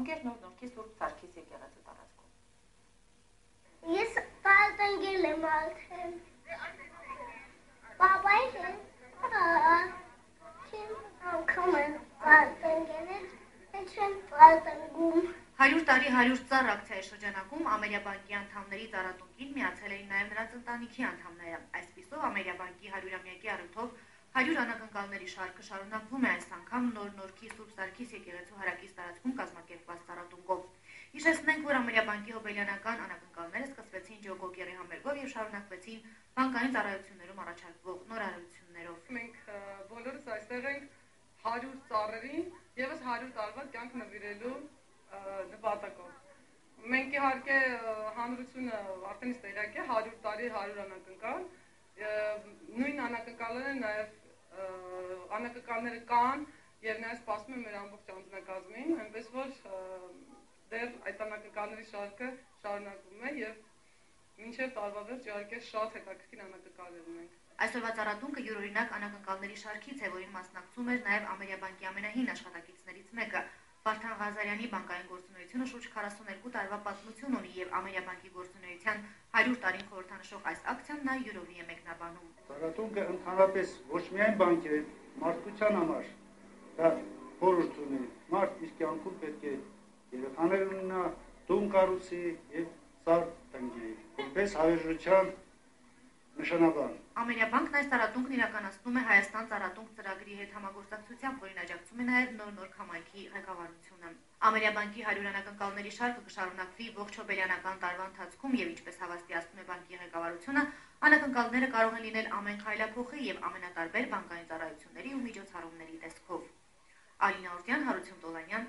տարածում էր Նոր-Նորքի Սուրբ Սարգիս եկեղեցու տարածքում։ Ես տարածել եմ արդեն։ Պապայի հետ անգամ եմ տարածել, չեմ տարածում։ 100 տարի 100 ծառ ակցիայի շրջանակում Ամերիաբանկի անդամների ծառատունկին միացել էին նաև նրանց ընտանիքի անդամները։ Այսպիսով Ամերիաբանկի 100-ամյակի առիթով 100 անակնկալների շարքը շարունակվում է այս անգամ Նոր-Նորքի Սուրբ Սարգիս եկեղեցու հարակից տարածքում կազմակերպված ծառատունկով։ Հիշեցնենք, որ Ամերիաբանկի հոբելյանական անակնկալները սկսվեցին Ջո Կոկերի համերգով եւ շարունակվեցին բանկային ծառայություններում առաջարկվող նորարարություններով։ Մենք բոլորս այստեղ ենք 100 ծառերին եւս 100 տարվա կյանք նվիրելու նպատակով։ Մենք իհարկե հանրությունը արդեն տեղյակ է 100 տարի 100 անակնկալ, նույն անակնկալները նաեւ անակնկալները կան եւ նաեւ սպասում են մեր ամբողջ անձնակազմին, այնպես որ դեռ այդ անակնկալների շարքը շարունակվում է եւ մինչեւ տարվա վերջ իհարկե շատ հետաքրքիր անակնկալներ ունենք։ Այսօրվա ծառատունկը յուրօրինակ անակնկալների շարքից է, որին մասնակցում էր նաև Ամերիաբանկի ամենահին աշխատակիցներից մեկը։ Վարդան Ղազարյանի բանկային գործունեությունը շուրջ 42 տարվա պատմություն ունի եւ Ամերիաբանկի գործունեության 100 տարին խորհրդանշող այս ակցիան նա յուրովի է մեկնաբանում։ Ծառատունկը ընդհանրապես ոչ միայն բանկերի, մարդկության համար դա խորհուրդ ունի։ Մարդ իր կյանքում պետք է երեխաներ ունենա, տուն կառուցի եւ ծառ տնկի, որպես հավերժության նշանաբան։ Ամերիաբանկն այս ծառատունկն իրականացնում է Հայաստան ծառատունկ ծրագրի հետ համագործակցությամբ, որին աջակցում է նաև Նոր-Նորք համայնքի ղեկավարությունը։ Ամերիաբանկի 100 անակնկալների շարքը կշարունակվի ողջ հոբելյանական տարվա ընթացքում եւ ինչպես հավաստիացնում է բանկի ղեկավարությունը, անակնկալները կարող են լինել ամեն քայլափոխի եւ ամենատարբեր բանկային ծառայությունների ու միջոցառումների տեսքով։ Ալինա Օրդյան, Հարություն Տոլանյան,